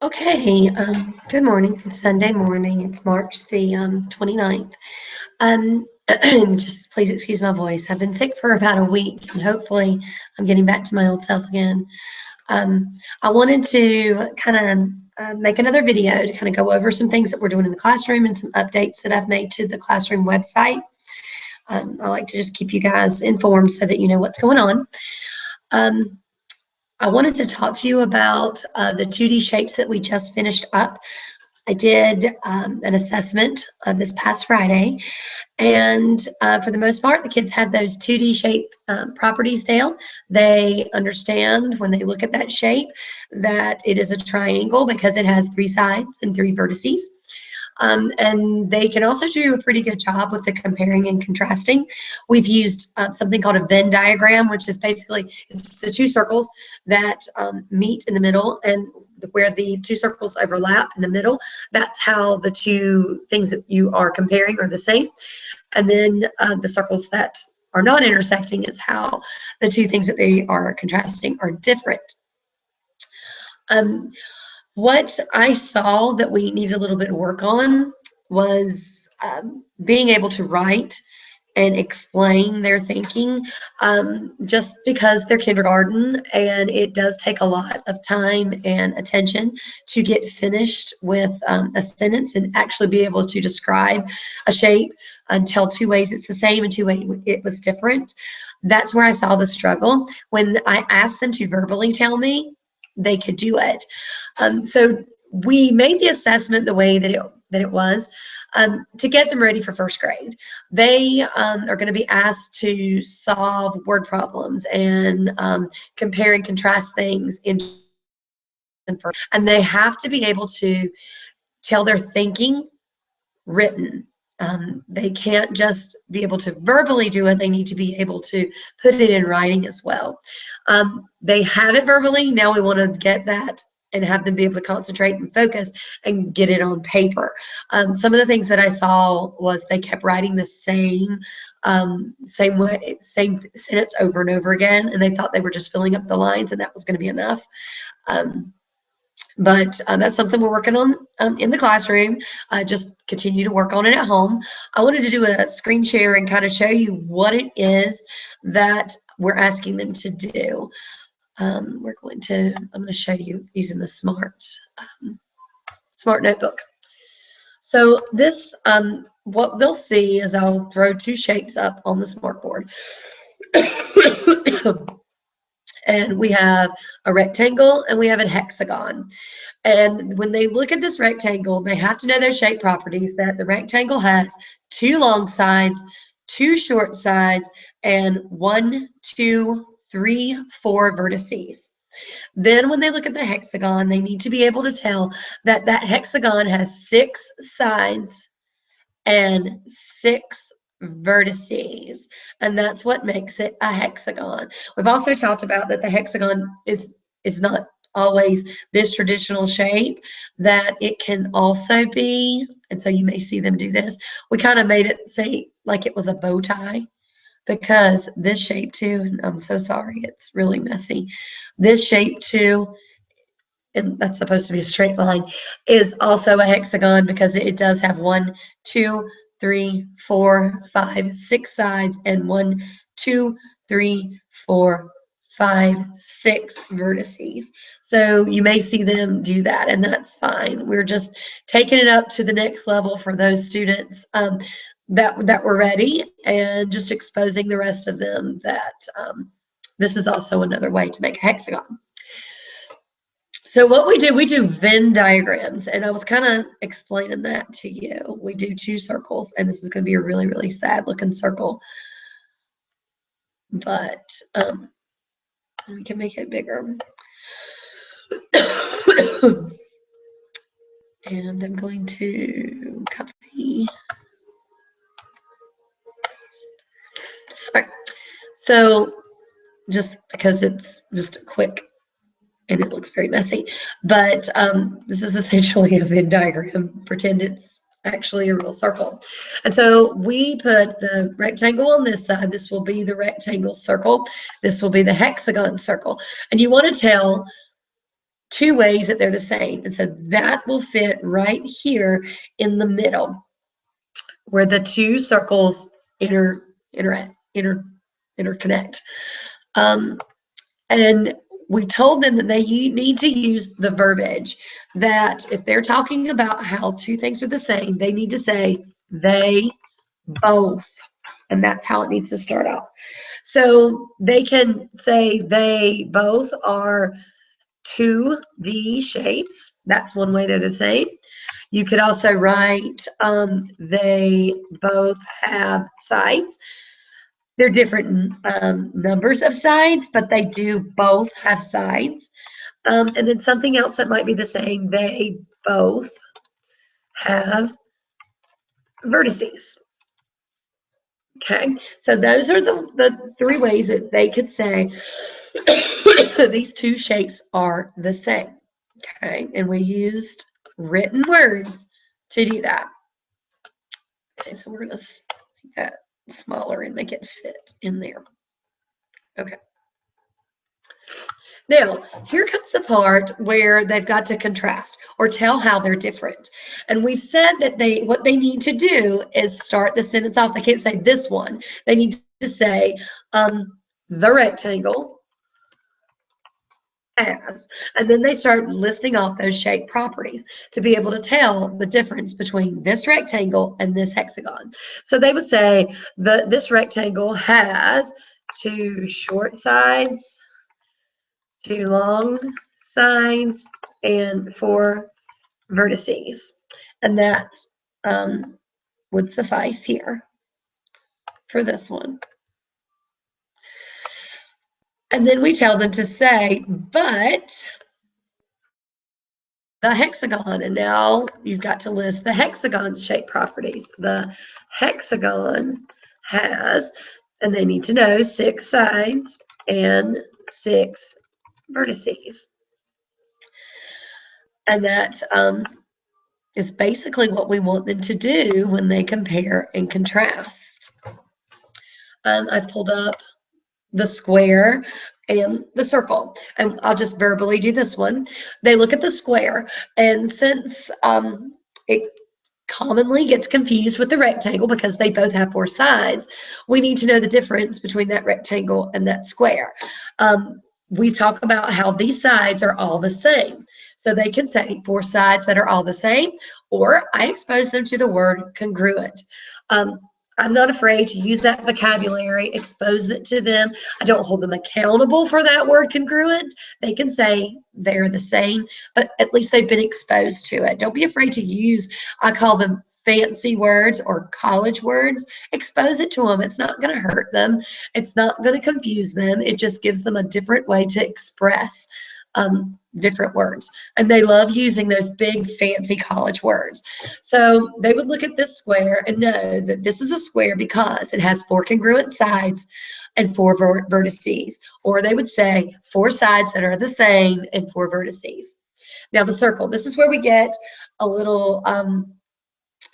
Okay, good morning. It's Sunday morning. It's March the 29th. Just please excuse my voice. I've been sick for about a week, and hopefully I'm getting back to my old self again. Um, I wanted to kind of make another video to kind of go over some things that we're doing in the classroom and some updates that I've made to the classroom website. I like to just keep you guys informed so that you know what's going on. Um, I wanted to talk to you about the 2D shapes that we just finished up. I did an assessment this past Friday, and for the most part, the kids had those 2D shape properties down. They understand when they look at that shape that it is a triangle because it has three sides and three vertices. And they can also do a pretty good job with the comparing and contrasting. We've used something called a Venn diagram, which is basically it's the two circles that meet in the middle, and where the two circles overlap in the middle, that's how the two things that you are comparing are the same. And then the circles that are not intersecting is how the two things that they are contrasting are different. Um, what I saw that we needed a little bit of work on was being able to write and explain their thinking, just because they're kindergarten and it does take a lot of time and attention to get finished with a sentence and actually be able to describe a shape and tell two ways it's the same and two ways it was different. That's where I saw the struggle. When I asked them to verbally tell me, they could do it. So we made the assessment the way that it was to get them ready for first grade. They are going to be asked to solve word problems and compare and contrast things and they have to be able to tell their thinking written. They can't just be able to verbally do it. They need to be able to put it in writing as well. They have it verbally. Now we want to get that and have them be able to concentrate and focus and get it on paper. Some of the things that I saw was they kept writing the same way, same sentence over and over again, and they thought they were just filling up the lines, and that was going to be enough. But that's something we're working on in the classroom. Just continue to work on it at home. I wanted to do a screen share and kind of show you what it is that we're asking them to do. I'm going to show you using the Smart Notebook. So this, what they'll see is I'll throw two shapes up on the smartboard. And we have a rectangle and we have a hexagon. And when they look at this rectangle, they have to know their shape properties, that the rectangle has two long sides, two short sides, and 1, 2, 3, 4 vertices. Then when they look at the hexagon, they need to be able to tell that that hexagon has 6 sides and 6 vertices, and that's what makes it a hexagon. We've also talked about that the hexagon is not always this traditional shape, that it can also be, and so you may see them do this. We kind of made it say like it was a bow tie, because this shape too, and I'm so sorry, it's really messy. This shape too, and that's supposed to be a straight line, is also a hexagon because it does have 1, 2, 3, 4, 5, 6 sides, and 1, 2, 3, 4, 5, 6 vertices. So you may see them do that, and that's fine. We're just taking it up to the next level for those students that were ready, and just exposing the rest of them that this is also another way to make a hexagon. So what we do Venn diagrams, and I was kind of explaining that to you. We do two circles, and this is going to be a really, really sad looking circle, but we can make it bigger. And I'm going to copy. All right, so just because it's just quick and it looks very messy, but this is essentially a Venn diagram. Pretend it's actually a real circle. And so we put the rectangle on this side. This will be the rectangle circle. This will be the hexagon circle. And you want to tell two ways that they're the same. And so that will fit right here in the middle where the two circles interconnect. And we told them that they need to use the verbiage that if they're talking about how two things are the same, they need to say they both. And that's how it needs to start out. So they can say they both are 2D shapes. That's one way they're the same. You could also write they both have sides. They're different numbers of sides, but they do both have sides. And then something else that might be the same, they both have vertices. Okay, so those are the three ways that they could say these two shapes are the same. Okay, and we used written words to do that. Okay, so we're going to make that smaller and make it fit in there. Okay. Now, here comes the part where they've got to contrast or tell how they're different. And we've said that what they need to do is start the sentence off. They can't say this one. They need to say the rectangle has, and then they start listing off those shape properties to be able to tell the difference between this rectangle and this hexagon. So they would say this rectangle has 2 short sides, 2 long sides, and 4 vertices. And that would suffice here for this one. And then we tell them to say, but the hexagon, and now you've got to list the hexagon's shape properties. The hexagon has, and they need to know, 6 sides and 6 vertices. And that is basically what we want them to do when they compare and contrast. I've pulled up the square and the circle, and I'll just verbally do this one. They look at the square, and since it commonly gets confused with the rectangle because they both have 4 sides, we need to know the difference between that rectangle and that square. We talk about how these sides are all the same. So they can say 4 sides that are all the same, or I expose them to the word congruent. I'm not afraid to use that vocabulary, expose it to them. I don't hold them accountable for that word congruent. They can say they're the same, but at least they've been exposed to it. Don't be afraid to use, I call them fancy words or college words. Expose it to them. It's not going to hurt them. It's not going to confuse them. It just gives them a different way to express different words. And they love using those big fancy college words. So they would look at this square and know that this is a square because it has 4 congruent sides and 4 vertices. Or they would say 4 sides that are the same and 4 vertices. Now the circle, this is where we get a little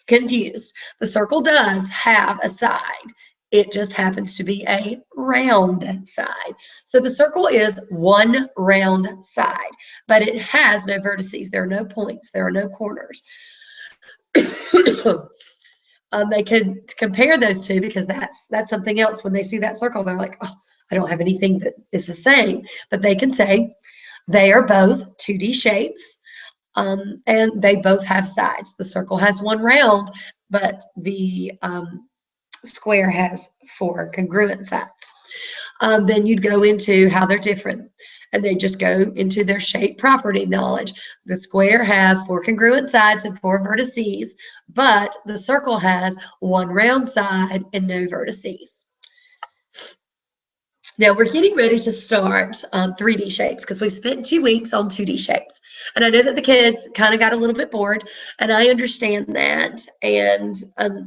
confused. The circle does have a side. It just happens to be a round side. So the circle is one round side, but it has no vertices. There are no points. There are no corners. They could compare those two because that's something else. When they see that circle, they're like, oh, I don't have anything that is the same. But they can say they are both 2D shapes, and they both have sides. The circle has 1 round, but the square has 4 congruent sides. Then you'd go into how they're different, and they just go into their shape property knowledge. The square has 4 congruent sides and 4 vertices, but the circle has 1 round side and no vertices. Now we're getting ready to start 3D shapes because we've spent 2 weeks on 2D shapes. And I know that the kids kind of got a little bit bored, and I understand that. And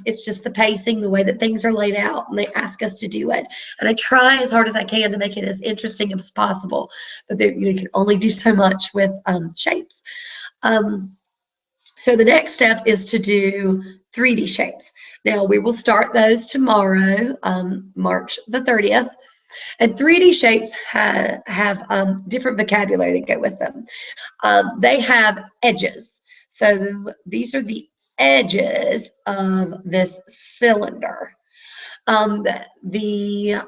it's just the pacing, the way that things are laid out, and they ask us to do it. And I try as hard as I can to make it as interesting as possible, but you can only do so much with shapes. So the next step is to do 3D shapes. Now we will start those tomorrow, March the 30th. And 3D shapes have different vocabulary that go with them. They have edges. So these are the edges of this cylinder. The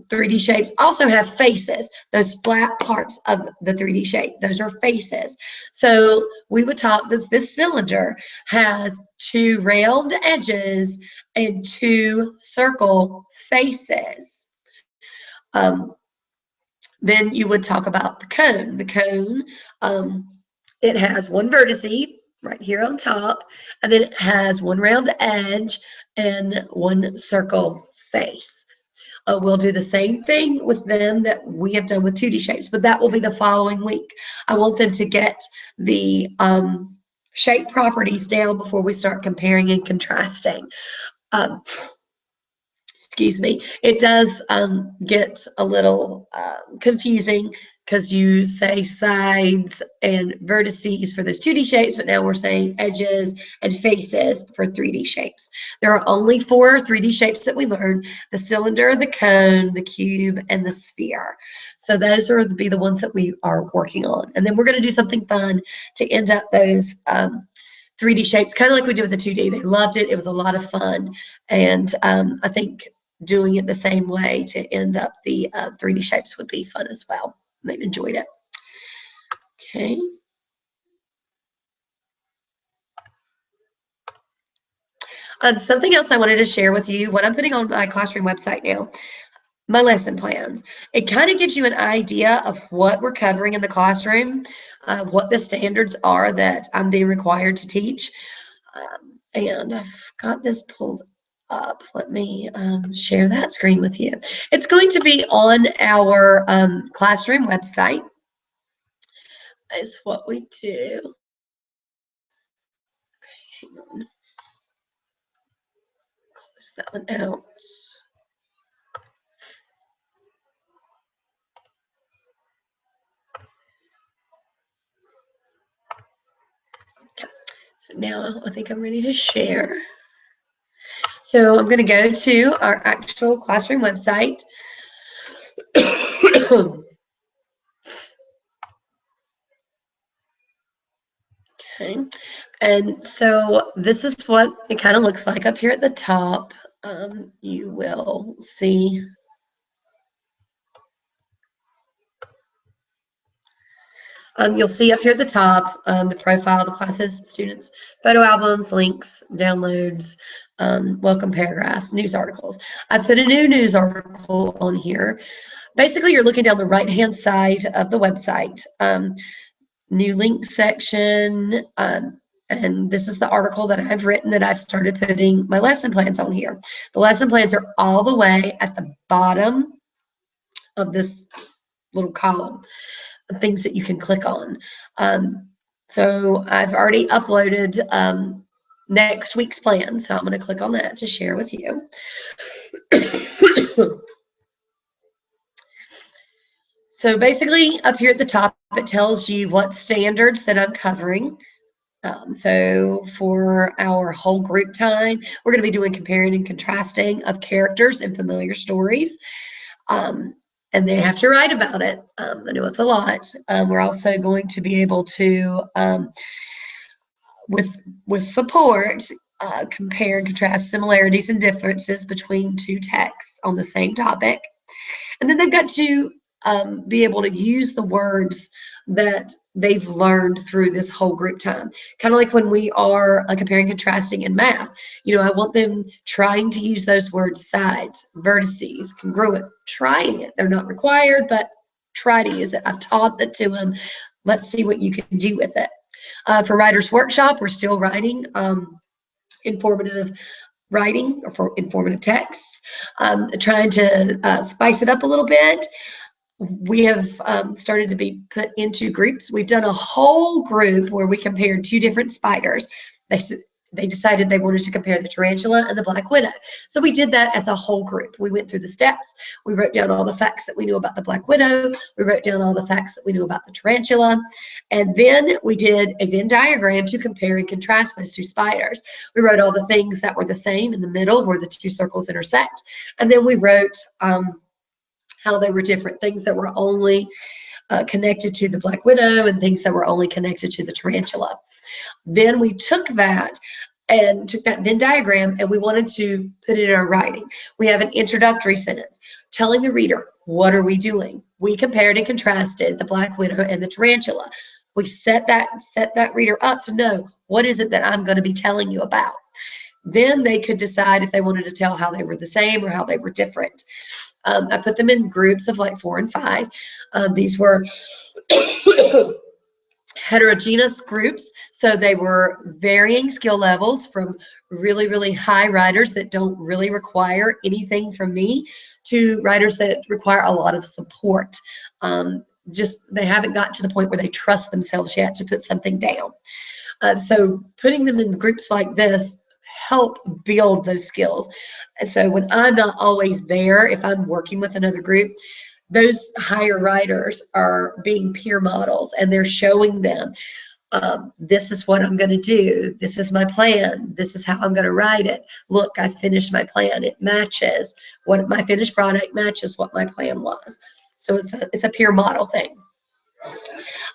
3D shapes also have faces. Those flat parts of the 3D shape, those are faces. So we would talk that this cylinder has 2 round edges and 2 circle faces. Then you would talk about the cone. The cone, it has 1 vertex right here on top, and then it has 1 round edge and 1 circle face. We'll do the same thing with them that we have done with 2D shapes, but that will be the following week. I want them to get the shape properties down before we start comparing and contrasting. Excuse me, it does get a little confusing because you say sides and vertices for those 2D shapes, but now we're saying edges and faces for 3D shapes. There are only 4 3D shapes that we learn: the cylinder, the cone, the cube, and the sphere. So those are be the ones that we are working on. And then we're going to do something fun to end up those 3D shapes, kind of like we did with the 2D. They loved it. It was a lot of fun. And I think doing it the same way to end up the 3D shapes would be fun as well. They enjoyed it. Okay. Something else I wanted to share with you, what I'm putting on my classroom website now, my lesson plans. It kind of gives you an idea of what we're covering in the classroom, what the standards are that I'm being required to teach. And I've got this pulled up. Let me share that screen with you. It's going to be on our classroom website. Is what we do. Okay, hang on. Close that one out. Okay, so now I think I'm ready to share. So I'm going to go to our actual classroom website. Okay, and so this is what it kind of looks like up here at the top. You will see you'll see up here at the top the profile, the classes, students, photo albums, links, downloads, welcome paragraph, news articles. I put a new news article on here. Basically, you're looking down the right-hand side of the website. New link section, and this is the article that I've written that I've started putting my lesson plans on here. The lesson plans are all the way at the bottom of this little column, things that you can click on. So I've already uploaded next week's plan, so I'm going to click on that to share with you. So basically up here at the top, it tells you what standards that I'm covering. So for our whole group time, we're going to be doing comparing and contrasting of characters and familiar stories. And they have to write about it. I know it's a lot. We're also going to be able to, with support, compare and contrast similarities and differences between 2 texts on the same topic. And then they've got to be able to use the words that they've learned through this whole group time. Kind of like when we are comparing and contrasting in math. You know, I want them trying to use those words: sides, vertices, congruent, trying it. They're not required, but try to use it. I've taught that to them. Let's see what you can do with it. For Writer's Workshop, we're still writing informative writing or for informative texts, trying to spice it up a little bit. We have started to be put into groups. We've done a whole group where we compared 2 different spiders. They decided they wanted to compare the tarantula and the black widow. So we did that as a whole group. We went through the steps. We wrote down all the facts that we knew about the black widow. We wrote down all the facts that we knew about the tarantula. And then we did a Venn diagram to compare and contrast those 2 spiders. We wrote all the things that were the same in the middle where the 2 circles intersect. And then we wrote how they were different, things that were only connected to the Black Widow and things that were only connected to the tarantula. Then we took that Venn diagram and we wanted to put it in our writing. We have an introductory sentence telling the reader, what are we doing? We compared and contrasted the Black Widow and the tarantula. We set that reader up to know, what is it that I'm going to be telling you about? Then they could decide if they wanted to tell how they were the same or how they were different. I put them in groups of like 4 and 5. These were heterogeneous groups, so they were varying skill levels from really, really high writers that don't really require anything from me to writers that require a lot of support. Just they haven't gotten to the point where they trust themselves yet to put something down. So putting them in groups like this help build those skills. And so when I'm not always there, if I'm working with another group, those higher writers are being peer models and they're showing them, this is what I'm going to do. This is my plan. This is how I'm going to write it. Look, I finished my plan. It matches what my finished product matches what my plan was. So it's a peer model thing.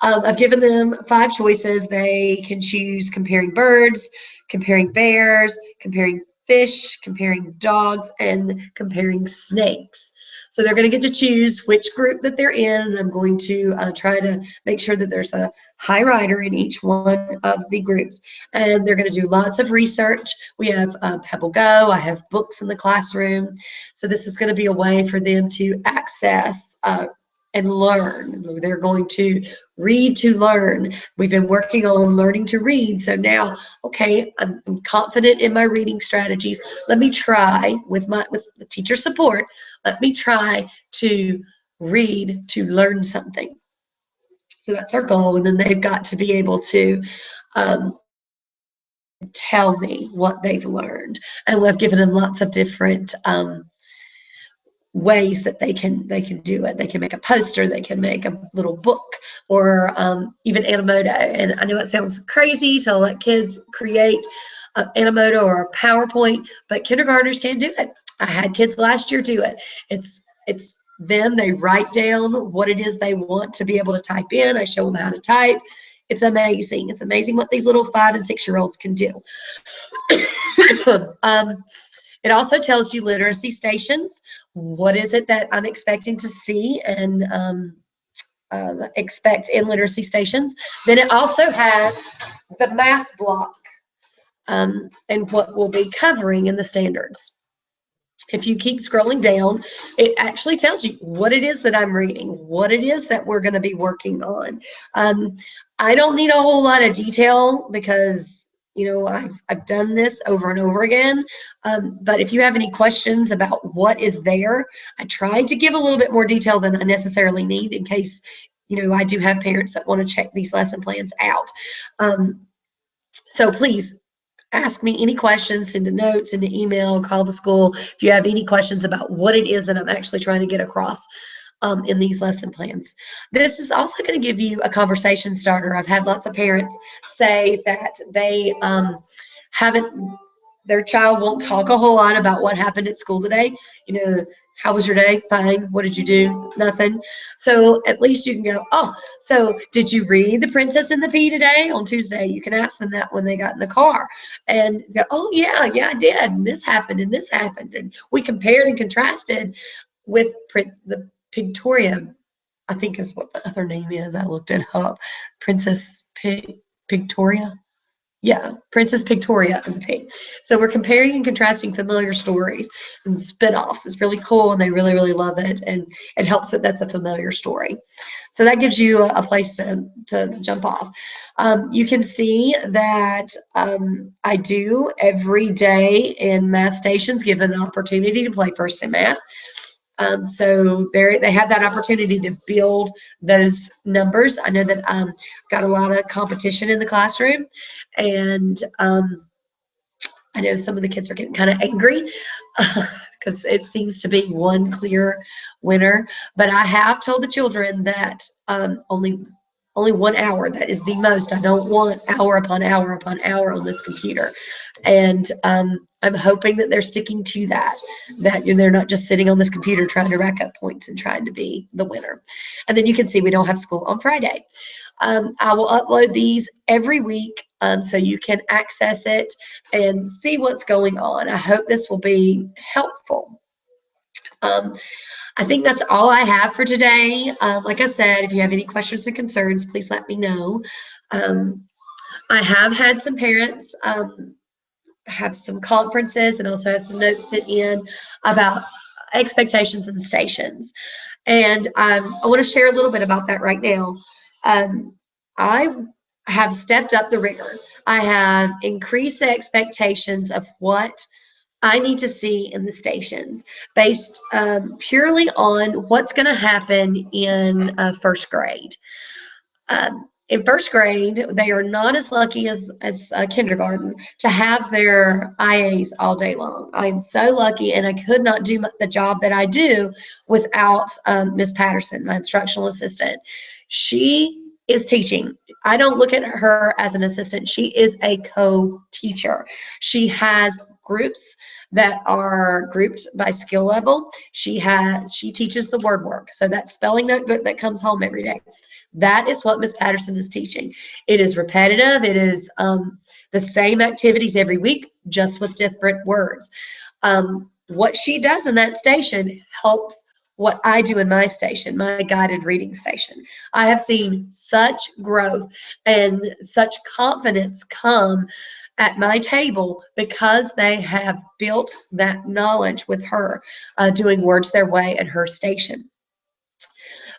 I've given them 5 choices. They can choose comparing birds, comparing bears, comparing fish, comparing dogs, and comparing snakes. So they're going to get to choose which group that they're in, and I'm going to try to make sure that there's a high writer in each one of the groups. And they're going to do lots of research. We have Pebble Go. I have books in the classroom. So this is going to be a way for them to access and learn. They're going to read to learn. We've been working on learning to read. So now, okay, I'm confident in my reading strategies. Let me try with the teacher support. Let me try to read to learn something. So that's our goal. And then they've got to be able to tell me what they've learned. And we've given them lots of different ways that they can do it. They can make a poster, they can make a little book, or even Animoto. And I know it sounds crazy to let kids create Animoto or a PowerPoint, but kindergartners can do it. I had kids last year do it. It's them. They write down what it is they want to be able to type in. I show them how to type. It's amazing. It's amazing what these little 5 and 6-year-olds can do. It also tells you literacy stations. What is it that I'm expecting to see and expect in literacy stations? Then it also has the math block and what we'll be covering in the standards. If you keep scrolling down, it actually tells you what it is that I'm reading, what it is that we're going to be working on. I don't need a whole lot of detail because I've done this over and over again. But if you have any questions about what is there, I tried to give a little bit more detail than I necessarily need in case, I do have parents that want to check these lesson plans out. So please ask me any questions, send a note, send an email, call the school. If you have any questions about what it is that I'm actually trying to get across in these lesson plans. This is also going to give you a conversation starter. I've had lots of parents say that they their child won't talk a whole lot about what happened at school today. How was your day? Fine. What did you do? Nothing. So at least you can go, oh, so did you read The Princess and the Pea today? On Tuesday, you can ask them that when they got in the car. And go, oh, yeah, I did. And this happened and this happened. And we compared and contrasted with the Pictoria, I think is what the other name is. I looked it up. Princess Pictoria. Yeah, Princess Pictoria and the Pig. So we're comparing and contrasting familiar stories and spin-offs. It's really cool, and they really, really love it, and it helps that that's a familiar story. So that gives you a place to jump off. You can see that I do every day in Math Stations give an opportunity to play First in Math. So they have that opportunity to build those numbers. I know that got a lot of competition in the classroom, and I know some of the kids are getting kind of angry because it seems to be one clear winner. But I have told the children that only only 1 hour. That is the most. I don't want hour upon hour upon hour on this computer. And I'm hoping that they're sticking to that, that they're not just sitting on this computer trying to rack up points and trying to be the winner. And then you can see we don't have school on Friday. I will upload these every week so you can access it and see what's going on. I hope this will be helpful. I think that's all I have for today. Like I said, if you have any questions or concerns, please let me know. I have had some parents have some conferences and also have some notes sent in about expectations and stations. And I want to share a little bit about that right now. I have stepped up the rigor. I have increased the expectations of what I need to see in the stations based purely on what's going to happen in first grade. In first grade, they are not as lucky as kindergarten to have their IAs all day long. I am so lucky, and I could not do the job that I do without Miss Patterson, my instructional assistant. She is teaching. I don't look at her as an assistant. She is a co-teacher. She has groups that are grouped by skill level. She teaches the word work. So that spelling notebook that comes home every day. That is what Miss Patterson is teaching. It is repetitive. It is the same activities every week, just with different words. What she does in that station helps what I do in my station, my guided reading station. I have seen such growth and such confidence come at my table because they have built that knowledge with her, doing Words Their Way at her station.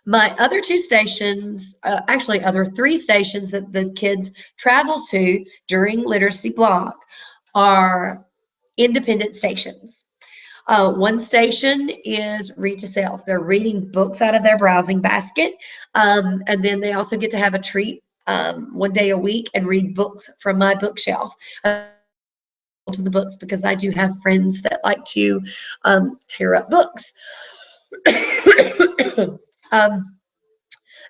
My other two stations, actually other three stations that the kids travel to during literacy block are independent stations. One station is Read to Self. They're reading books out of their browsing basket. And then they also get to have a treat 1 day a week and read books from my bookshelf. To the books because I do have friends that like to tear up books.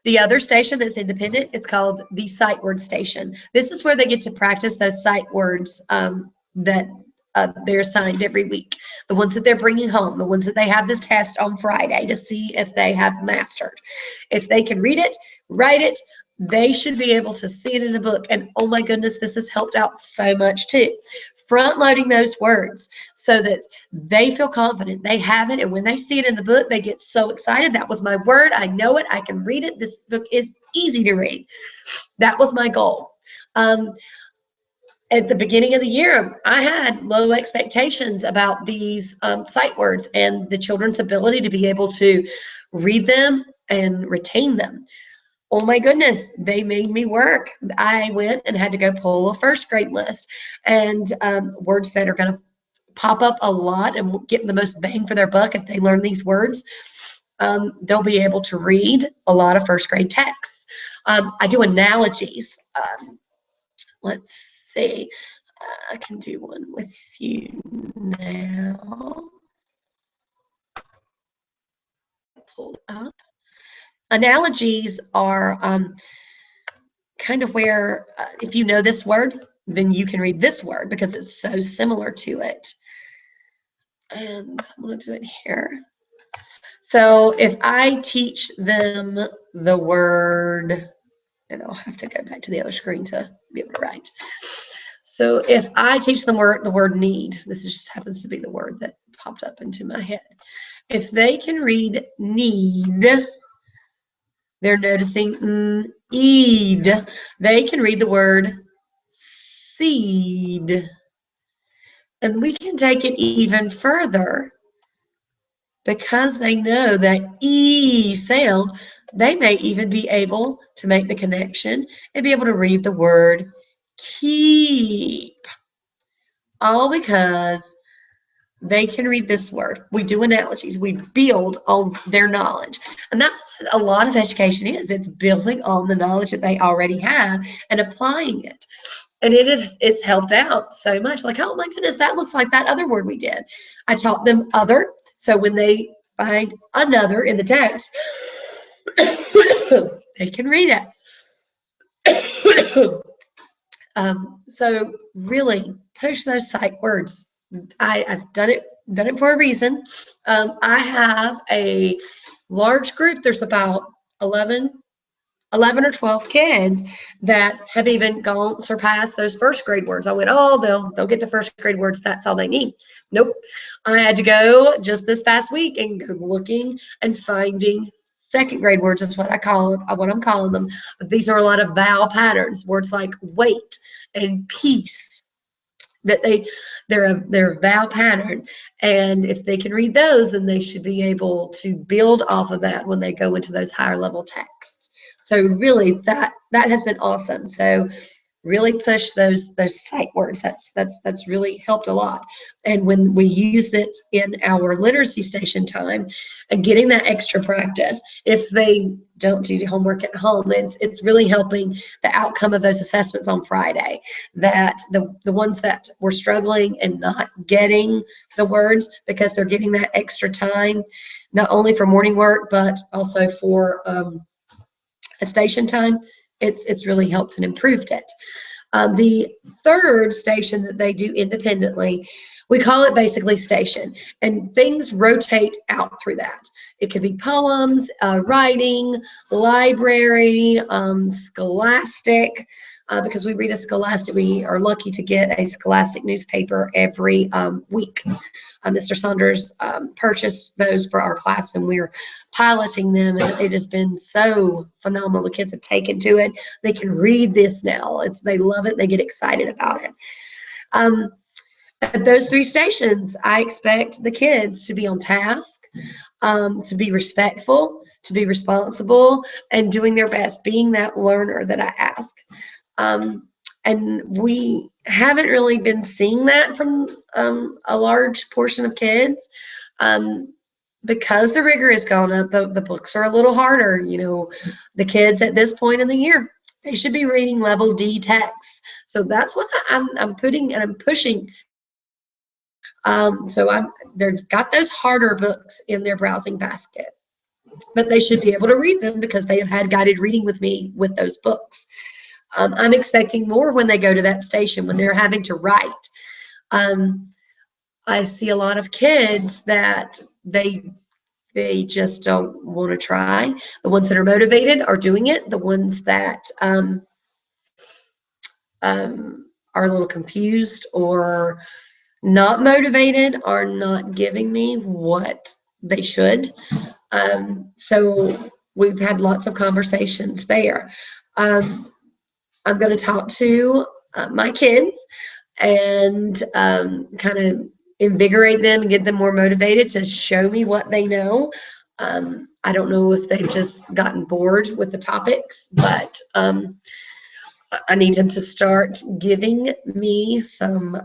The other station that's independent, it's called the Sight Word Station. This is where they get to practice those sight words that they're assigned every week. The ones that they're bringing home, the ones that they have this test on Friday to see if they have mastered. If they can read it, write it, they should be able to see it in a book. And oh my goodness, this has helped out so much too. Front loading those words so that they feel confident they have it. And when they see it in the book, they get so excited. That was my word. I know it. I can read it. This book is easy to read. That was my goal. At the beginning of the year, I had low expectations about these sight words and the children's ability to be able to read them and retain them. Oh my goodness, they made me work. I went and had to go pull a first grade list and words that are going to pop up a lot and get the most bang for their buck. If they learn these words, they'll be able to read a lot of first grade texts. I do analogies. Let's see. I can do one with you now. Pull up. Analogies are kind of where if you know this word, then you can read this word because it's so similar to it. And I'm going to do it here. So if I teach them the word, and I'll have to go back to the other screen to be able to write. So if I teach them the word need, this just happens to be the word that popped up into my head. If they can read need, they're noticing eed. They can read the word seed. And we can take it even further because they know that E sound, they may even be able to make the connection and be able to read the word keep. All because they can read this word. We do analogies. We build on their knowledge. And that's what a lot of education is. It's building on the knowledge that they already have and applying it. And it's helped out so much. Like, oh my goodness, that looks like that other word we did. I taught them other. So when they find another in the text, they can read it. So really push those sight words. I've done it for a reason. I have a large group. There's about 11 or 12 kids that have even surpassed those first grade words. I went, oh, they'll get to first grade words. That's all they need. Nope. I had to go just this past week and go looking and finding second grade words is what I'm calling them. But these are a lot of vowel patterns, words like wait and peace. That they're a vowel pattern, and if they can read those, then they should be able to build off of that when they go into those higher level texts. So really that has been awesome. So really push those sight words. That's really helped a lot. And when we use it in our literacy station time and getting that extra practice, if they don't do the homework at home, it's really helping the outcome of those assessments on Friday. That the ones that were struggling and not getting the words because they're getting that extra time, not only for morning work but also for a station time, it's really helped and improved it. The third station that they do independently, we call it basically station, and things rotate out through that. It could be poems, writing, library, scholastic, because we read a scholastic. We are lucky to get a scholastic newspaper every week. Mr. Saunders purchased those for our class, and we're piloting them, and it has been so phenomenal. The kids have taken to it. They can read this now. They love it. They get excited about it. At those three stations, I expect the kids to be on task, to be respectful, to be responsible, and doing their best, being that learner that I ask. And we haven't really been seeing that from a large portion of kids. Because the rigor has gone up, the books are a little harder. You know, the kids at this point in the year, they should be reading level D texts. So that's what I'm putting and I'm pushing. They've got those harder books in their browsing basket, but they should be able to read them because they have had guided reading with me with those books. I'm expecting more when they go to that station, when they're having to write. I see a lot of kids that they just don't want to try. The ones that are motivated are doing it. The ones that are a little confused or not motivated are not giving me what they should. So we've had lots of conversations there. I'm going to talk to my kids and kind of invigorate them and get them more motivated to show me what they know. I don't know if they've just gotten bored with the topics, but I need them to start giving me some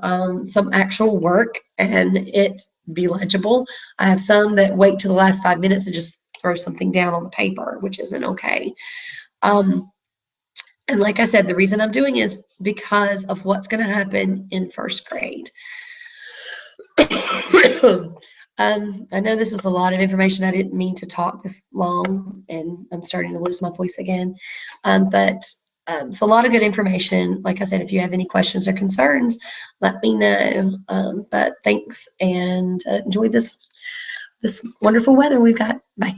actual work and it be legible. I have some that wait till the last 5 minutes to just throw something down on the paper, which isn't okay. And like I said, the reason I'm doing is because of what's going to happen in first grade. I know this was a lot of information. I didn't mean to talk this long, and I'm starting to lose my voice again. But it's a lot of good information. Like I said, if you have any questions or concerns, let me know. But thanks, and enjoy this wonderful weather we've got. Bye.